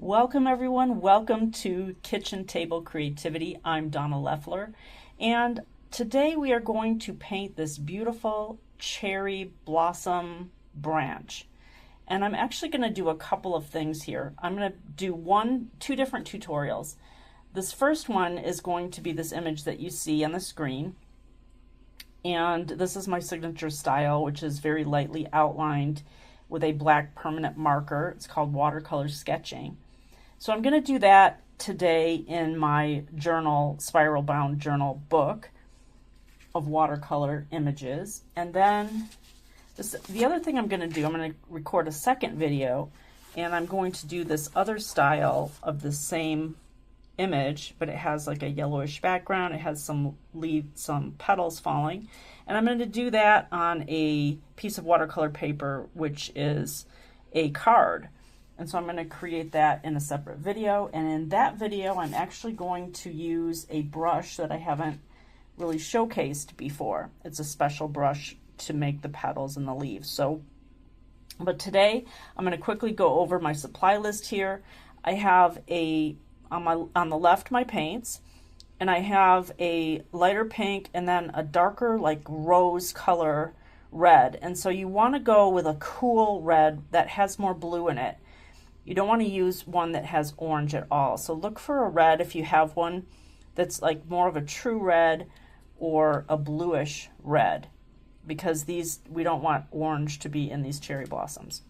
Welcome everyone, welcome to Kitchen Table Creativity. I'm Donna Leffler, and today we are going to paint this beautiful cherry blossom branch. And I'm actually going to do a couple of things here. I'm going to do two different tutorials. This first one is going to be this image that you see on the screen. And this is my signature style, which is very lightly outlined with a black permanent marker. It's called watercolor sketching. So I'm going to do that today in my journal, spiral bound journal book of watercolor images. And then the other thing I'm going to do, I'm going to record a second video, and I'm going to do this other style of the same image, but it has like a yellowish background. It has some petals falling, and I'm going to do that on a piece of watercolor paper, which is a card. And so I'm going to create that in a separate video, and in that video I'm actually going to use a brush that I haven't really showcased before. It's a special brush to make the petals and the leaves. But today I'm going to quickly go over my supply list here. I have on the left my paints, and I have a lighter pink and then a darker like rose color red. And so you want to go with a cool red that has more blue in it. You don't want to use one that has orange at all. So look for a red if you have one that's like more of a true red or a bluish red, because we don't want orange to be in these cherry blossoms.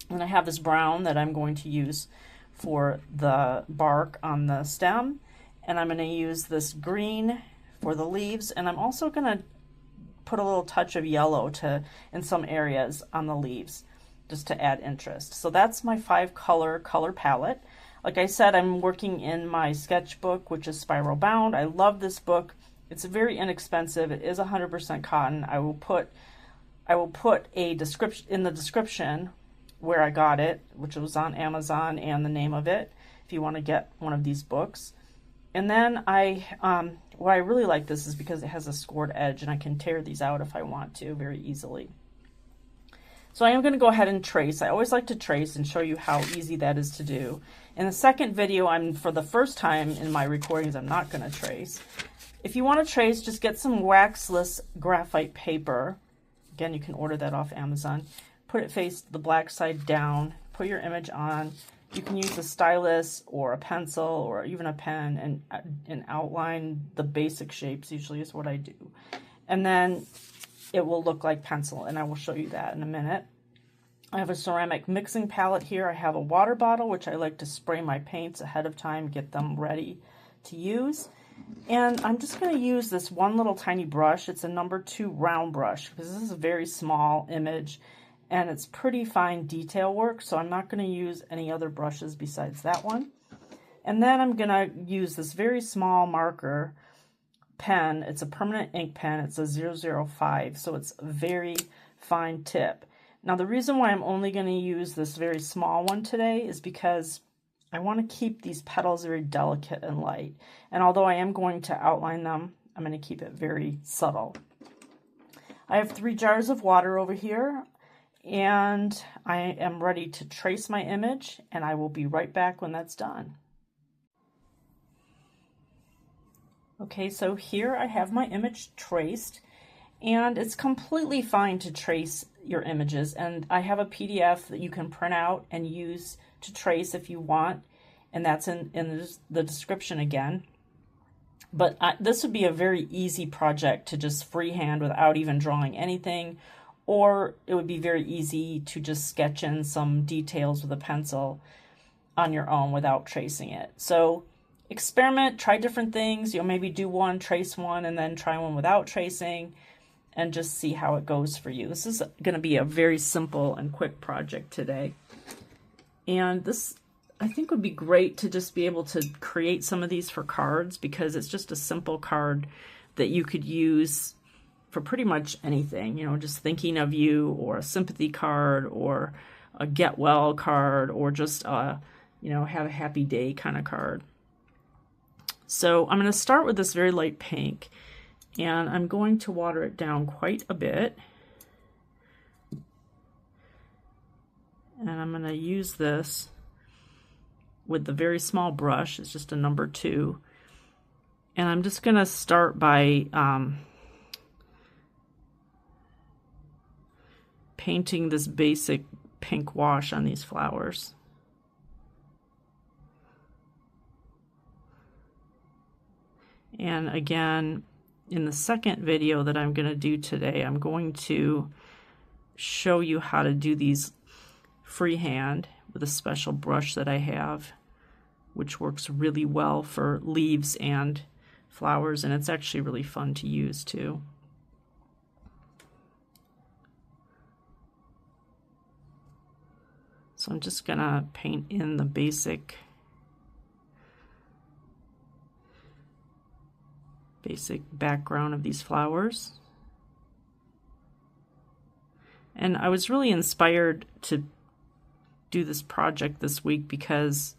And I have this brown that I'm going to use for the bark on the stem, and I'm going to use this green for the leaves, and I'm also going to put a little touch of yellow in some areas on the leaves, just to add interest. So that's my 5-color palette. Like I said, I'm working in my sketchbook, which is spiral bound. I love this book. It's very inexpensive. It is 100% cotton. I will put a description in the description where I got it, which was on Amazon, and the name of it if you want to get one of these books. And then why I really like this is because it has a scored edge, and I can tear these out if I want to very easily. So I am going to go ahead and trace. I always like to trace and show you how easy that is to do. In the second video, for the first time in my recordings, I'm not going to trace. If you want to trace, just get some waxless graphite paper. Again, you can order that off Amazon. Put it face the black side down, put your image on. You can use a stylus or a pencil or even a pen and outline the basic shapes, usually is what I do. And then it will look like pencil, and I will show you that in a minute. I have a ceramic mixing palette here. I have a water bottle, which I like to spray my paints ahead of time, get them ready to use. And I'm just going to use this one little tiny brush. It's a number 2 round brush, because this is a very small image, and it's pretty fine detail work, so I'm not going to use any other brushes besides that one. And then I'm going to use this very small marker pen. It's a permanent ink pen. It's a 005, so it's a very fine tip. Now the reason why I'm only going to use this very small one today is because I want to keep these petals very delicate and light. And although I am going to outline them, I'm going to keep it very subtle. I have 3 jars of water over here, and I am ready to trace my image, and I will be right back when that's done. Okay, so here I have my image traced, and it's completely fine to trace your images, and I have a PDF that you can print out and use to trace if you want, and that's in the description again. But this would be a very easy project to just freehand without even drawing anything, or it would be very easy to just sketch in some details with a pencil on your own without tracing it. So experiment, try different things. You'll maybe do one, trace one, and then try one without tracing, and just see how it goes for you. This is going to be a very simple and quick project today. And this, I think, would be great to just be able to create some of these for cards, because it's just a simple card that you could use for pretty much anything. You know, just thinking of you, or a sympathy card, or a get well card, or just a, have a happy day kind of card. So I'm going to start with this very light pink, and I'm going to water it down quite a bit. And I'm going to use this with the very small brush. It's just a number 2. And I'm just going to start by painting this basic pink wash on these flowers. And again, in the second video that I'm going to do today, I'm going to show you how to do these freehand with a special brush that I have, which works really well for leaves and flowers, and it's actually really fun to use too. So I'm just gonna paint in the basic background of these flowers. And I was really inspired to do this project this week because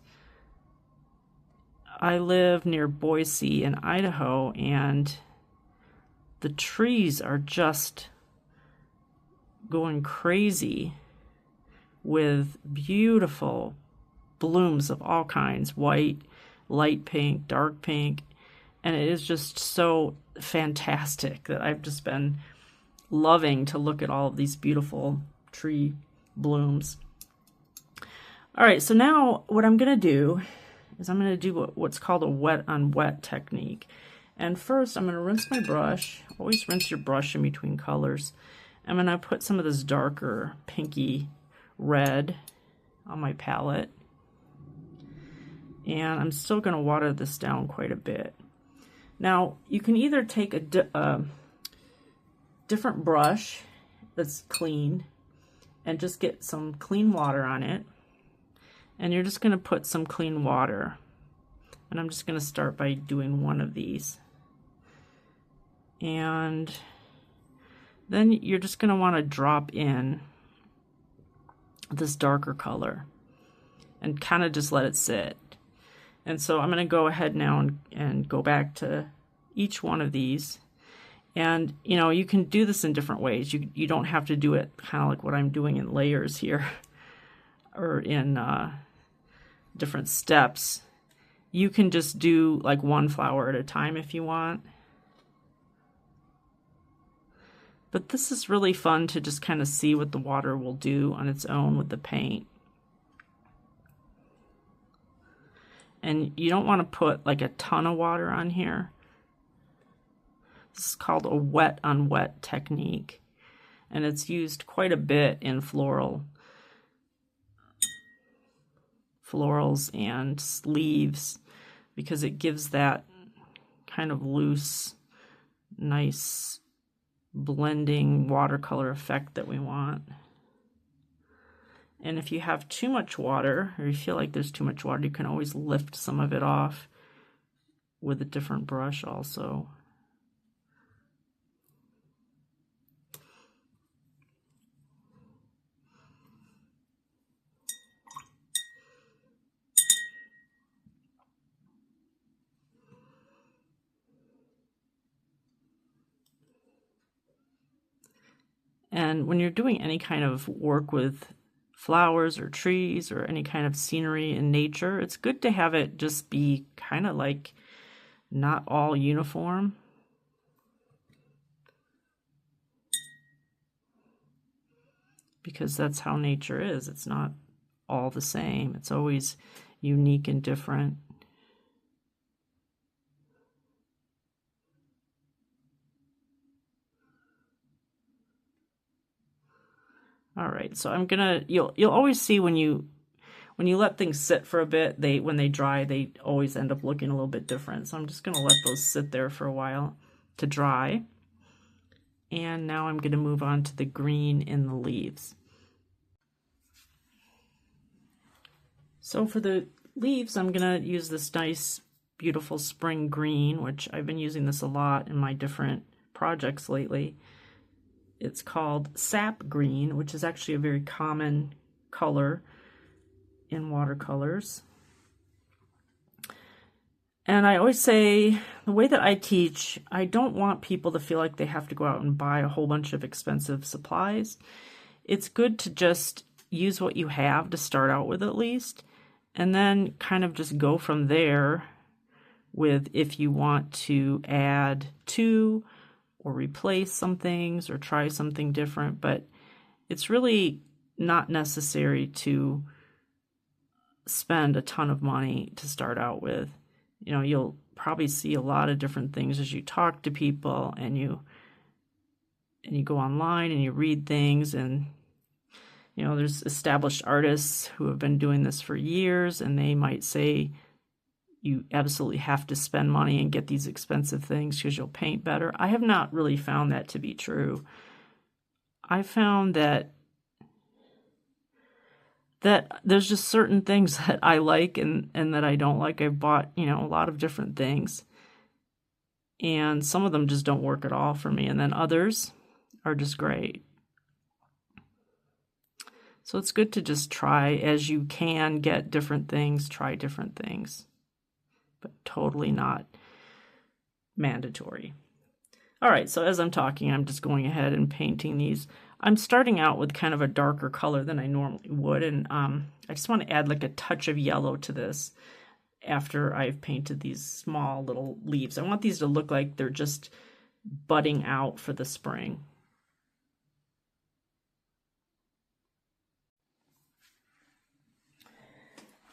I live near Boise in Idaho, and the trees are just going crazy with beautiful blooms of all kinds, white, light pink, dark pink, and it is just so fantastic that I've just been loving to look at all of these beautiful tree blooms. All right, so now what I'm going to do is I'm going to do what's called a wet on wet technique. And first I'm going to rinse my brush. Always rinse your brush in between colors. I'm going to put some of this darker pinky red on my palette. And I'm still going to water this down quite a bit. Now, you can either take a different brush that's clean and just get some clean water on it. And you're just going to put some clean water. And I'm just going to start by doing one of these. And then you're just going to want to drop in this darker color and kind of just let it sit. And so I'm going to go ahead now and go back to each one of these. And, you know, you can do this in different ways. You don't have to do it kind of like what I'm doing in layers here or in different steps. You can just do like one flower at a time if you want. But this is really fun to just kind of see what the water will do on its own with the paint. And you don't want to put like a ton of water on here. This is called a wet on wet technique. And it's used quite a bit in florals and leaves because it gives that kind of loose, nice blending watercolor effect that we want. And if you have too much water, or you feel like there's too much water, you can always lift some of it off with a different brush also. And when you're doing any kind of work with flowers or trees or any kind of scenery in nature, it's good to have it just be kind of like not all uniform. Because that's how nature is. It's not all the same. It's always unique and different. All right, so I'm gonna, you'll always see when you let things sit for a bit, when they dry, they always end up looking a little bit different. So I'm just gonna let those sit there for a while to dry. And now I'm gonna move on to the green in the leaves. So for the leaves, I'm gonna use this nice, beautiful spring green, which I've been using this a lot in my different projects lately. It's called sap green, which is actually a very common color in watercolors. And I always say, the way that I teach, I don't want people to feel like they have to go out and buy a whole bunch of expensive supplies. It's good to just use what you have to start out with at least, And then kind of just go from there with if you want to add to or replace some things or try something different. But it's really not necessary to spend a ton of money to start out with. You know, you'll probably see a lot of different things as you talk to people and you go online and you read things, and you know, there's established artists who have been doing this for years, and they might say you absolutely have to spend money and get these expensive things because you'll paint better. I have not really found that to be true. I found that there's just certain things that I like and that I don't like. I've bought, you know, a lot of different things, and some of them just don't work at all for me, and then others are just great. So it's good to just try as you can, get different things, try different things, but totally not mandatory. All right, so as I'm talking, I'm just going ahead and painting these. I'm starting out with kind of a darker color than I normally would, and I just want to add like a touch of yellow to this after I've painted these small little leaves. I want these to look like they're just budding out for the spring.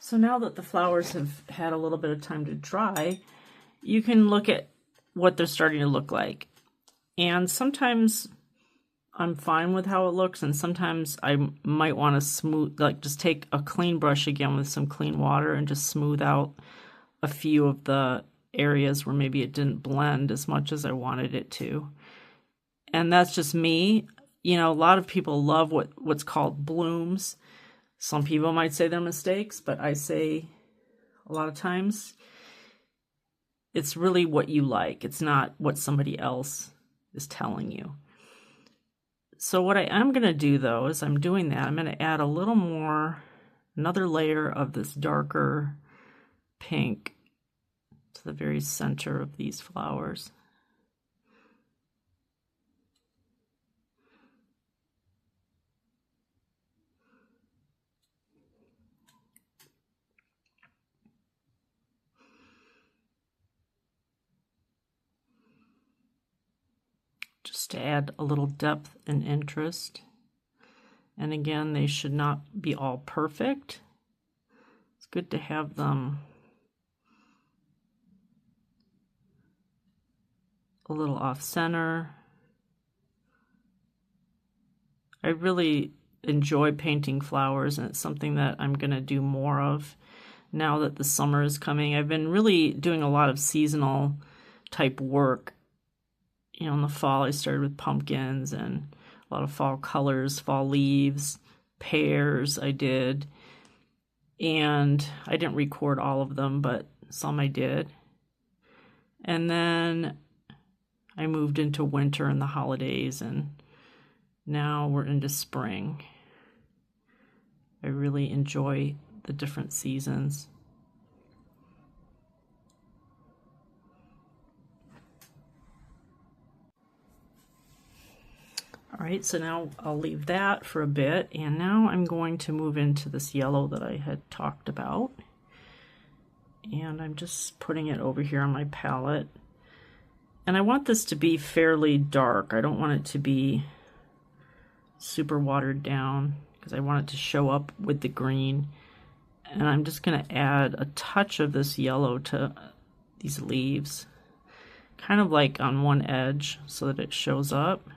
So now that the flowers have had a little bit of time to dry, you can look at what they're starting to look like. And sometimes I'm fine with how it looks, and sometimes I might want to smooth, like just take a clean brush again with some clean water and just smooth out a few of the areas where maybe it didn't blend as much as I wanted it to. And that's just me. You know, a lot of people love what's called blooms. Some people might say they're mistakes, but I say a lot of times it's really what you like. It's not what somebody else is telling you. So what I am going to do, though, is I'm doing that. I'm going to add a little more, another layer of this darker pink to the very center of these flowers. Just to add a little depth and interest. And again, they should not be all perfect. It's good to have them a little off center. I really enjoy painting flowers, and it's something that I'm going to do more of now that the summer is coming. I've been really doing a lot of seasonal type work. You know, in the fall, I started with pumpkins and a lot of fall colors, fall leaves, pears I did. And I didn't record all of them, but some I did. And then I moved into winter and the holidays, and now we're into spring. I really enjoy the different seasons. All right, so now I'll leave that for a bit, and now I'm going to move into this yellow that I had talked about. And I'm just putting it over here on my palette. And I want this to be fairly dark. I don't want it to be super watered down because I want it to show up with the green. And I'm just going to add a touch of this yellow to these leaves, kind of like on one edge so that it shows up.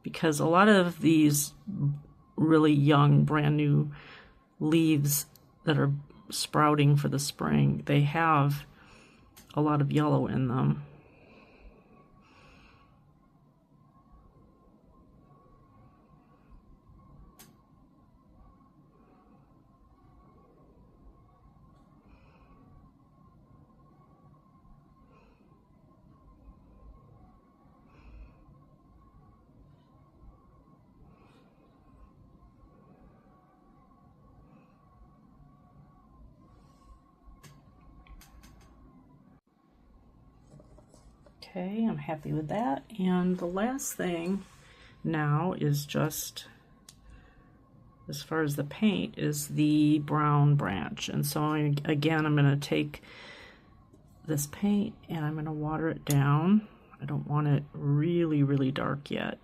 Because a lot of these really young, brand new leaves that are sprouting for the spring, they have a lot of yellow in them. Okay, I'm happy with that. And the last thing now is just as far as the paint, is the brown branch. And so again, I'm going to take this paint and I'm going to water it down. I don't want it really, really dark yet.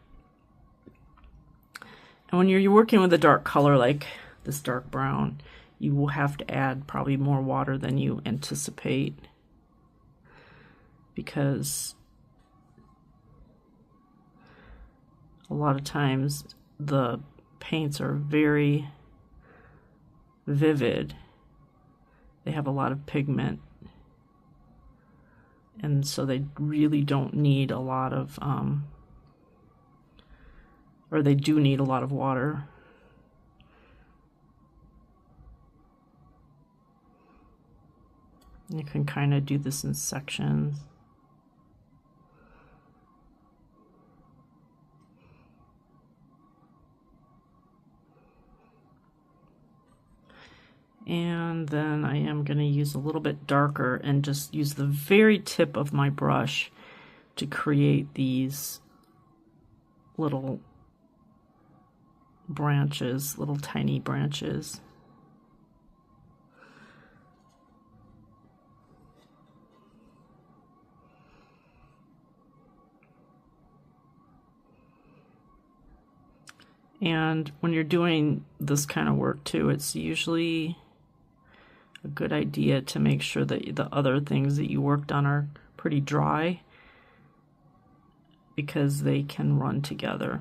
And when you're working with a dark color like this dark brown, you will have to add probably more water than you anticipate, because a lot of times the paints are very vivid. They have a lot of pigment, and so they really don't need a lot of, or they do need a lot of water. You can kind of do this in sections. And then I am going to use a little bit darker and just use the very tip of my brush to create these little branches, little tiny branches. And when you're doing this kind of work too, it's usually a good idea to make sure that the other things that you worked on are pretty dry, because they can run together.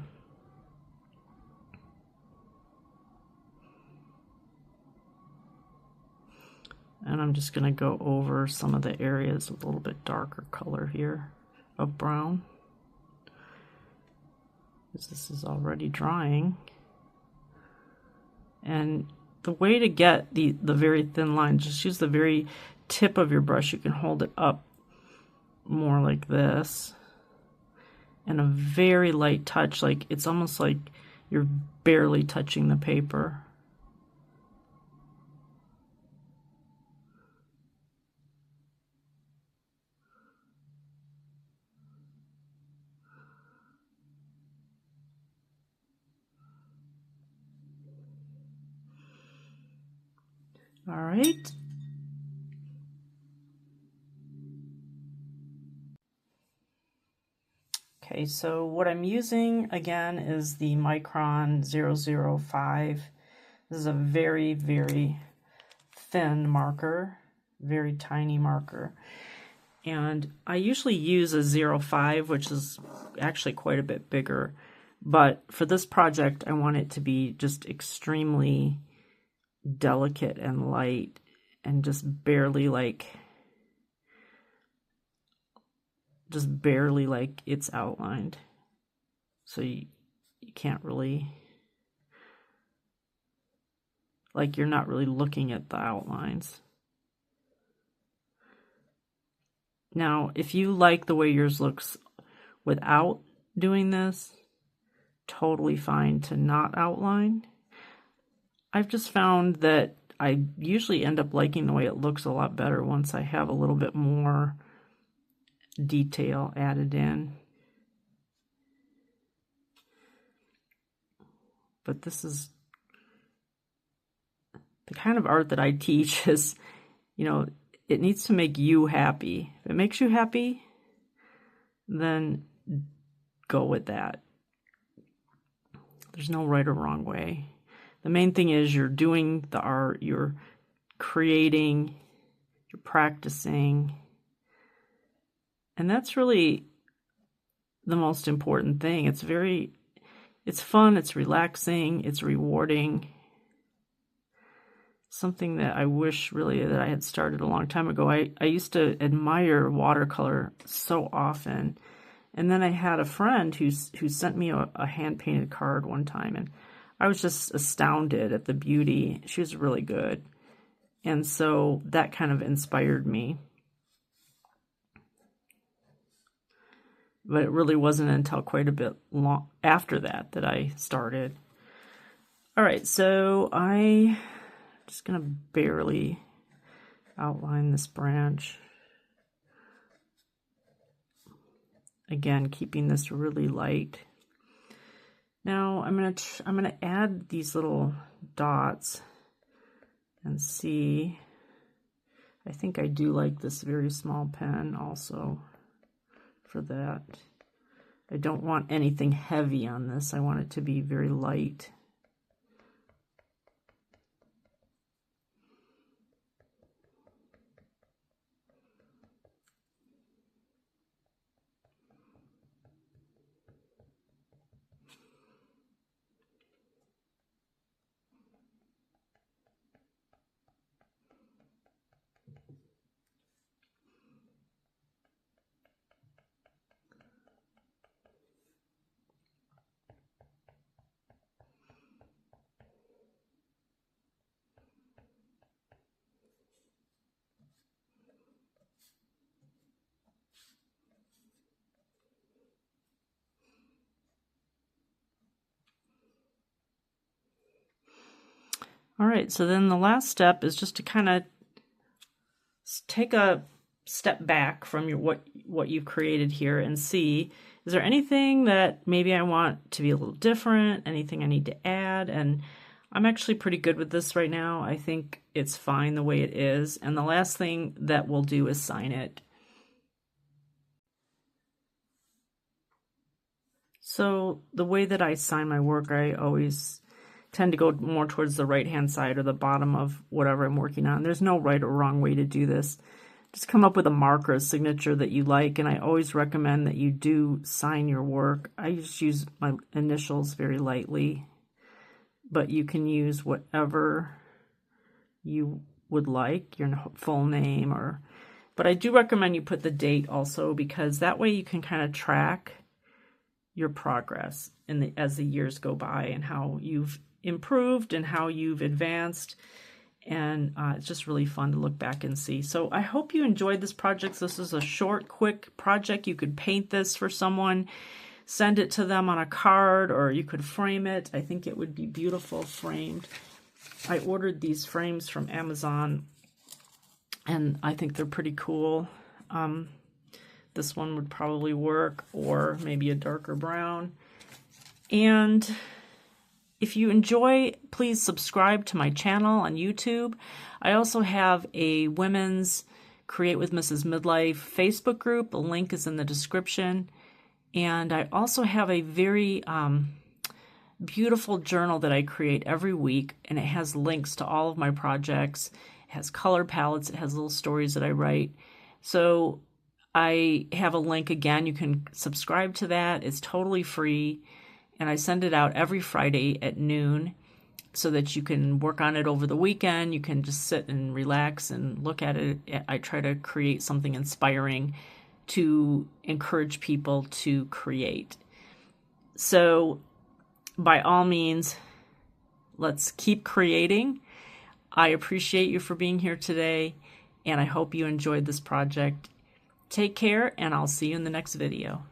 And I'm just going to go over some of the areas with a little bit darker color here of brown, because this is already drying. And the way to get the very thin line, just use the very tip of your brush. You can hold it up more like this, and a very light touch, like it's almost like you're barely touching the paper. All right. Okay, so what I'm using again is the Micron 005. This is a very, very thin marker, very tiny marker. And I usually use a 05, which is actually quite a bit bigger. But for this project, I want it to be just extremely delicate and light, and just barely like it's outlined, so you can't really, like, you're not really looking at the outlines. Now if you like the way yours looks without doing this, totally fine to not outline. I've just found that I usually end up liking the way it looks a lot better once I have a little bit more detail added in. But this is the kind of art that I teach is, you know, it needs to make you happy. If it makes you happy, then go with that. There's no right or wrong way. The main thing is you're doing the art, you're creating, you're practicing. And that's really the most important thing. It's fun, it's relaxing, it's rewarding. Something that I wish really that I had started a long time ago. I used to admire watercolor so often. And then I had a friend who sent me a hand-painted card one time, and I was just astounded at the beauty. She was really good. And so that kind of inspired me. But it really wasn't until quite a bit long after that that I started. All right, so I'm just going to barely outline this branch. Again, keeping this really light. Now I'm gonna add these little dots and see. I think I do like this very small pen also for that. I don't want anything heavy on this. I want it to be very light. All right, so then the last step is just to kind of take a step back from your what you've created here and see, is there anything that maybe I want to be a little different, anything I need to add? And I'm actually pretty good with this right now. I think it's fine the way it is. And the last thing that we'll do is sign it. So the way that I sign my work, I always tend to go more towards the right-hand side or the bottom of whatever I'm working on. There's no right or wrong way to do this. Just come up with a marker, a signature that you like, and I always recommend that you do sign your work. I just use my initials very lightly, but you can use whatever you would like, your full name, but I do recommend you put the date also, because that way you can kind of track your progress as the years go by and how you've improved and how you've advanced. And it's just really fun to look back and see. So I hope you enjoyed this project. This is a short, quick project. You could paint this for someone, send it to them on a card, or you could frame it. I think it would be beautiful framed. I ordered these frames from Amazon, and I think they're pretty cool. This one would probably work, or maybe a darker brown. And if you enjoy, please subscribe to my channel on YouTube. I also have a Women's Create with Mrs. Midlife Facebook group. The link is in the description. And I also have a very beautiful journal that I create every week, and it has links to all of my projects. It has color palettes. It has little stories that I write. So I have a link again. You can subscribe to that. It's totally free. And I send it out every Friday at noon so that you can work on it over the weekend. You can just sit and relax and look at it. I try to create something inspiring to encourage people to create. So by all means, let's keep creating. I appreciate you for being here today, and I hope you enjoyed this project. Take care, and I'll see you in the next video.